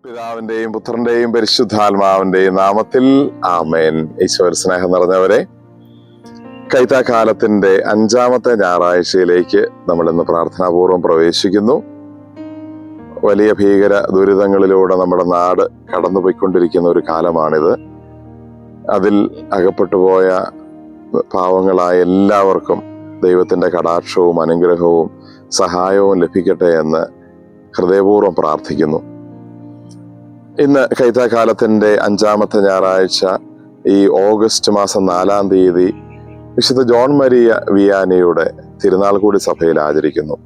പിതാവിന്റെയും പുത്രന്റെയും പരിശുദ്ധാത്മാവിന്റെയും നാമത്തിൽ ആമേൻ. ഈശ്വര സ്നേഹം നിറഞ്ഞവരെ, കൈത്താക്കാലത്തിന്റെ 5-ാമത്തെ ഞായറാഴ്ചയിലേക്ക് നമ്മൾ ഇന്ന് പ്രാർത്ഥനാപൂർവം പ്രവേശിക്കുന്നു. വലിയ ഭീകര ദുരിതങ്ങളിലൂടെ നമ്മുടെ നാട് കടന്നുപോയിക്കൊണ്ടിരിക്കുന്ന ഒരു കാലമാണിത്. അതിൽ അകപ്പെട്ടുപോയ പാവങ്ങളായ എല്ലാവർക്കും ദൈവത്തിന്റെ കടാക്ഷവും അനുഗ്രഹവും സഹായവും ലഭിക്കട്ടെ എന്ന് ഹൃദയപൂർവ്വം പ്രാർത്ഥിക്കുന്നു. ഇന്ന് കൈത്താക്കാലത്തിന്റെ 5-ാമത്തെ ഞായറാഴ്ച, ഈ ഓഗസ്റ്റ് മാസം 4-ാം തീയതി വിശുദ്ധ ജോൺ മരിയ വിയാനിയുടെ തിരുനാൾ കൂടി സഭയിൽ ആചരിക്കുന്നു.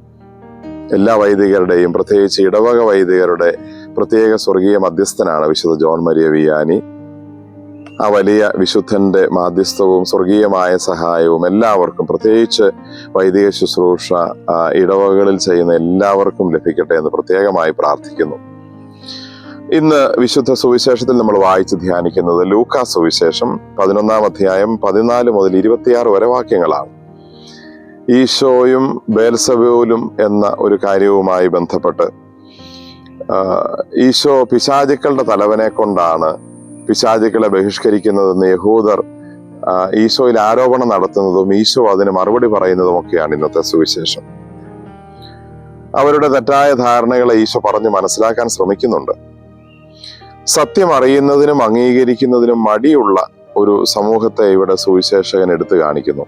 എല്ലാ വൈദികരുടെയും, പ്രത്യേകിച്ച് ഇടവക വൈദികരുടെ പ്രത്യേക സ്വർഗീയ മധ്യസ്ഥനാണ് വിശുദ്ധ ജോൺ മരിയ വിയാനി. ആ വലിയ വിശുദ്ധന്റെ മാധ്യസ്ഥവും സ്വർഗീയമായ സഹായവും എല്ലാവർക്കും, പ്രത്യേകിച്ച് വൈദിക ശുശ്രൂഷ ഇടവകളിൽ ചെയ്യുന്ന എല്ലാവർക്കും ലഭിക്കട്ടെ എന്ന് പ്രത്യേകമായി പ്രാർത്ഥിക്കുന്നു. ഇന്ന് വിശുദ്ധ സുവിശേഷത്തിൽ നമ്മൾ വായിച്ച് ധ്യാനിക്കുന്നത് ലൂക്കാ സുവിശേഷം 11-ാം അധ്യായം 14 മുതൽ 26 വരെ വാക്യങ്ങളാണ്. ഈശോയും ബേൽസെബൂലും എന്ന ഒരു കാര്യവുമായി ബന്ധപ്പെട്ട് ഈശോ പിശാചുക്കളുടെ തലവനെ കൊണ്ടാണ് പിശാചുക്കളെ ബഹിഷ്കരിക്കുന്നതെന്ന് യഹൂദർ ഈശോയിൽ ആരോപണം നടത്തുന്നതും ഈശോ അതിന് മറുപടി പറയുന്നതും ഒക്കെയാണ് ഇന്നത്തെ സുവിശേഷം. അവരുടെ തെറ്റായ ധാരണകളെ ഈശോ പറഞ്ഞ് മനസ്സിലാക്കാൻ ശ്രമിക്കുന്നുണ്ട്. സത്യം അറിയുന്നതിനും അംഗീകരിക്കുന്നതിനും മടിയുള്ള ഒരു സമൂഹത്തെ ഇവിടെ സുവിശേഷകൻ എടുത്തു കാണിക്കുന്നു.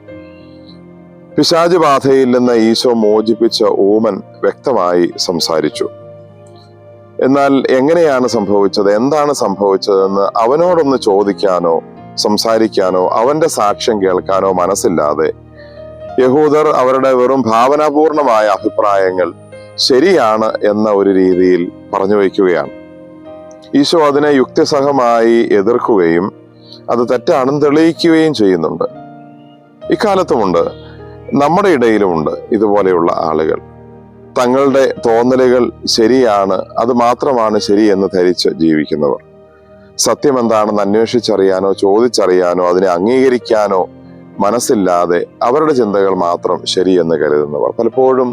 പിശാച് ബാധയിൽ നിന്ന് ഈശോ മോചിപ്പിച്ച ഊമൻ വ്യക്തമായി സംസാരിച്ചു. എന്നാൽ എങ്ങനെയാണ് സംഭവിച്ചത്, എന്താണ് സംഭവിച്ചതെന്ന് അവനോടൊന്ന് ചോദിക്കാനോ സംസാരിക്കാനോ അവന്റെ സാക്ഷ്യം കേൾക്കാനോ മനസ്സില്ലാതെ യഹൂദർ അവരുടെ വെറും ഭാവനാപൂർണമായ അഭിപ്രായങ്ങൾ ശരിയാണ് എന്ന ഒരു രീതിയിൽ പറഞ്ഞു വയ്ക്കുകയാണ്. ഈശോ അതിനെ യുക്തിസഹമായി എതിർക്കുകയും അത് തെറ്റാണെന്ന് തെളിയിക്കുകയും ചെയ്യുന്നുണ്ട്. ഇക്കാലത്തുമുണ്ട്, നമ്മുടെ ഇടയിലുമുണ്ട് ഇതുപോലെയുള്ള ആളുകൾ. തങ്ങളുടെ തോന്നലുകൾ ശരിയാണ്, അത് മാത്രമാണ് ശരിയെന്ന് ധരിച്ച് ജീവിക്കുന്നവർ. സത്യം എന്താണെന്ന് അന്വേഷിച്ചറിയാനോ ചോദിച്ചറിയാനോ അതിനെ അംഗീകരിക്കാനോ മനസ്സില്ലാതെ അവരുടെ ചിന്തകൾ മാത്രം ശരിയെന്ന് കരുതുന്നവർ. പലപ്പോഴും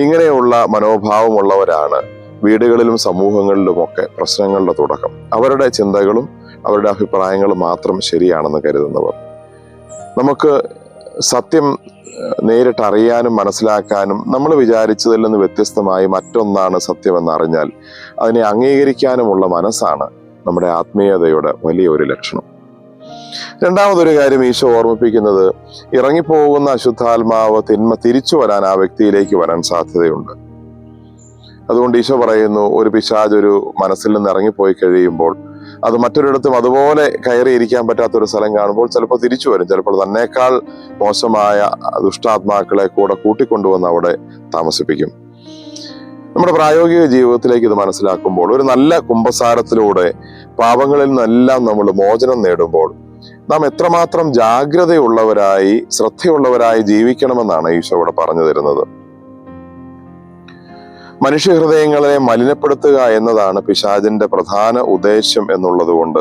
ഇങ്ങനെയുള്ള മനോഭാവമുള്ളവരാണ് വീടുകളിലും സമൂഹങ്ങളിലുമൊക്കെ പ്രശ്നങ്ങളുടെ തുടക്കം. അവരുടെ ചിന്തകളും അവരുടെ അഭിപ്രായങ്ങളും മാത്രം ശരിയാണെന്ന് കരുതുന്നവർ. നമുക്ക് സത്യം നേരിട്ട് അറിയാനും മനസ്സിലാക്കാനും നമ്മൾ വിചാരിച്ചതിൽ നിന്ന് വ്യത്യസ്തമായി മറ്റൊന്നാണ് സത്യമെന്ന് അറിഞ്ഞാൽ അതിനെ അംഗീകരിക്കാനുമുള്ള മനസ്സാണ് നമ്മുടെ ആത്മീയതയുടെ വലിയൊരു ലക്ഷണം. രണ്ടാമതൊരു കാര്യം ഈശോ ഓർമ്മിപ്പിക്കുന്നത്, ഇറങ്ങിപ്പോകുന്ന അശുദ്ധാത്മാവ് തിന്മ തിരിച്ചു വരാൻ ആ വ്യക്തിയിലേക്ക് വരാൻ സാധ്യതയുണ്ട്. അതുകൊണ്ട് ഈശോ പറയുന്നു, ഒരു പിശാച് ഒരു മനസ്സിൽ നിന്ന് ഇറങ്ങിപ്പോയി കഴിയുമ്പോൾ അത് മറ്റൊരിടത്തും അതുപോലെ കയറിയിരിക്കാൻ പറ്റാത്തൊരു സ്ഥലം കാണുമ്പോൾ ചിലപ്പോൾ തിരിച്ചു വരും. ചിലപ്പോൾ തന്നേക്കാൾ മോശമായ ദുഷ്ടാത്മാക്കളെ കൂടെ കൂട്ടിക്കൊണ്ടുവന്ന് അവിടെ താമസിപ്പിക്കും. നമ്മുടെ പ്രായോഗിക ജീവിതത്തിലേക്ക് ഇത് മനസ്സിലാക്കുമ്പോൾ, ഒരു നല്ല കുമ്പസാരത്തിലൂടെ പാപങ്ങളിൽ നിന്നെല്ലാം നമ്മൾ മോചനം നേടുമ്പോൾ നാം എത്രമാത്രം ജാഗ്രതയുള്ളവരായി, ശ്രദ്ധയുള്ളവരായി ജീവിക്കണമെന്നാണ് ഈശോ ഇവിടെ പറഞ്ഞു തരുന്നത്. മനുഷ്യഹൃദയങ്ങളെ മലിനപ്പെടുത്തുക എന്നതാണ് പിശാചിന്റെ പ്രധാന ഉദ്ദേശം എന്നുള്ളത് കൊണ്ട്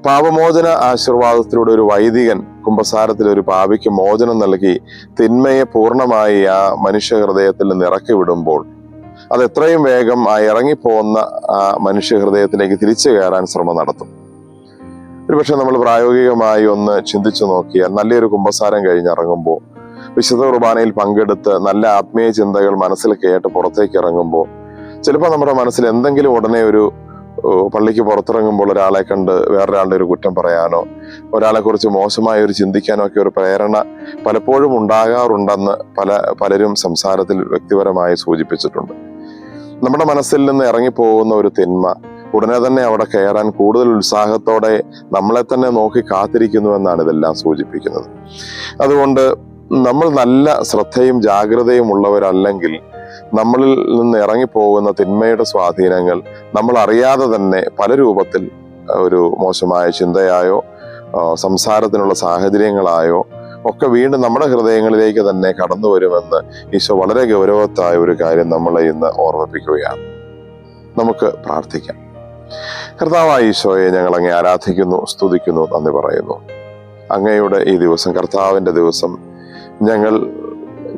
പാപമോചന ആശീർവാദത്തിലൂടെ ഒരു വൈദികൻ കുമ്പസാരത്തിൽ ഒരു പാപിക്ക് മോചനം നൽകി തിന്മയെ പൂർണ്ണമായി ആ മനുഷ്യഹൃദയത്തിൽ നിന്ന് ഇറക്കി വിടുമ്പോൾ അത് എത്രയും വേഗം ആ ഇറങ്ങിപ്പോകുന്ന ആ മനുഷ്യഹൃദയത്തിലേക്ക് തിരിച്ചു കയറാൻ ശ്രമം നടത്തും. ഒരുപക്ഷെ നമ്മൾ പ്രായോഗികമായി ഒന്ന് ചിന്തിച്ചു നോക്കിയാൽ, നല്ലൊരു കുമ്പസാരം കഴിഞ്ഞിറങ്ങുമ്പോൾ, വിശുദ്ധ കുർബാനയിൽ പങ്കെടുത്ത് നല്ല ആത്മീയ ചിന്തകൾ മനസ്സിൽ കേട്ട് പുറത്തേക്ക് ഇറങ്ങുമ്പോൾ ചിലപ്പോൾ നമ്മുടെ മനസ്സിൽ എന്തെങ്കിലും ഉടനെ ഒരു പള്ളിക്ക് പുറത്തിറങ്ങുമ്പോൾ ഒരാളെ കണ്ട് വേറൊരാളുടെ ഒരു കുറ്റം പറയാനോ ഒരാളെ കുറിച്ച് മോശമായ ഒരു ചിന്തിക്കാനോ ഒക്കെ ഒരു പ്രേരണ പലപ്പോഴും ഉണ്ടാകാറുണ്ടെന്ന് പലരും സംസാരത്തിൽ വ്യക്തിപരമായി സൂചിപ്പിച്ചിട്ടുണ്ട്. നമ്മുടെ മനസ്സിൽ നിന്ന് ഇറങ്ങിപ്പോകുന്ന ഒരു തിന്മ ഉടനെ തന്നെ അവിടെ കയറാൻ കൂടുതൽ ഉത്സാഹത്തോടെ നമ്മളെ തന്നെ നോക്കി കാത്തിരിക്കുന്നുവെന്നാണ് ഇതെല്ലാം സൂചിപ്പിക്കുന്നത്. അതുകൊണ്ട് നമ്മൾ നല്ല ശ്രദ്ധയും ജാഗ്രതയും ഉള്ളവരല്ലെങ്കിൽ നമ്മളിൽ നിന്ന് ഇറങ്ങിപ്പോകുന്ന തിന്മയുടെ സ്വാധീനങ്ങൾ നമ്മൾ അറിയാതെ തന്നെ പല രൂപത്തിൽ ഒരു മോശമായ ചിന്തയായോ സംസാരത്തിനുള്ള സാഹചര്യങ്ങളായോ ഒക്കെ വീണ്ടും നമ്മുടെ ഹൃദയങ്ങളിലേക്ക് തന്നെ കടന്നു വരുമെന്ന് ഈശോ വളരെ ഗൗരവത്തായ ഒരു കാര്യം നമ്മളെ ഇന്ന് ഓർമ്മിപ്പിക്കുകയാണ്. നമുക്ക് പ്രാർത്ഥിക്കാം. കർത്താവായ ഈശോയെ, ഞങ്ങൾ അങ്ങേ ആരാധിക്കുന്നു, സ്തുതിക്കുന്നു, നന്ദി പറയുന്നു. അങ്ങയുടെ ഈ ദിവസം, കർത്താവിന്റെ ദിവസം,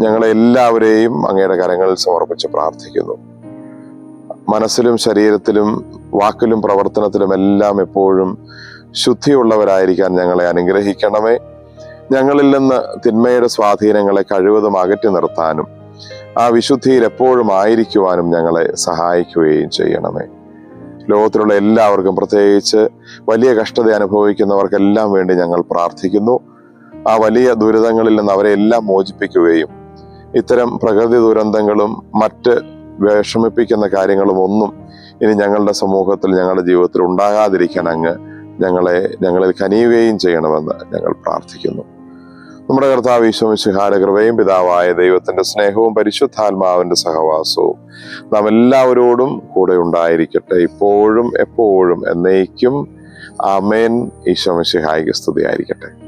ഞങ്ങളെ എല്ലാവരെയും അങ്ങയുടെ കരങ്ങളിൽ സമർപ്പിച്ച് പ്രാർത്ഥിക്കുന്നു. മനസ്സിലും ശരീരത്തിലും വാക്കിലും പ്രവർത്തനത്തിലും എല്ലാം എപ്പോഴും ശുദ്ധിയുള്ളവരായിരിക്കാൻ ഞങ്ങളെ അനുഗ്രഹിക്കണമേ. ഞങ്ങളിൽ നിന്ന് തിന്മയുടെ സ്വാധീനങ്ങളെ കഴിവതും അകറ്റി നിർത്താനും ആ വിശുദ്ധിയിൽ എപ്പോഴും ആയിരിക്കുവാനും ഞങ്ങളെ സഹായിക്കുകയും ചെയ്യണമേ. ലോകത്തിലുള്ള എല്ലാവർക്കും, പ്രത്യേകിച്ച് വലിയ കഷ്ടത അനുഭവിക്കുന്നവർക്കെല്ലാം വേണ്ടി ഞങ്ങൾ പ്രാർത്ഥിക്കുന്നു. ആ വലിയ ദുരിതങ്ങളിൽ നിന്ന് അവരെ എല്ലാം മോചിപ്പിക്കുകയും ഇത്തരം പ്രകൃതി ദുരന്തങ്ങളും മറ്റ് വിഷമിപ്പിക്കുന്ന കാര്യങ്ങളും ഒന്നും ഇനി ഞങ്ങളുടെ സമൂഹത്തിൽ, ഞങ്ങളുടെ ജീവിതത്തിൽ ഉണ്ടാകാതിരിക്കാൻ അങ്ങ് ഞങ്ങളിൽ കനിയുകയും ചെയ്യണമെന്ന് ഞങ്ങൾ പ്രാർത്ഥിക്കുന്നു. നമ്മുടെ കർത്താവ് ഈശോ മിശിഹായുടെ കൃപയും പിതാവായ ദൈവത്തിന്റെ സ്നേഹവും പരിശുദ്ധാത്മാവിന്റെ സഹവാസവും നാം എല്ലാവരോടും കൂടെ ഉണ്ടായിരിക്കട്ടെ, ഇപ്പോഴും എപ്പോഴും എന്നേക്കും. ആമേൻ. ഈശോ മിശിഹായ്ക്ക് സ്തുതിയായിരിക്കട്ടെ.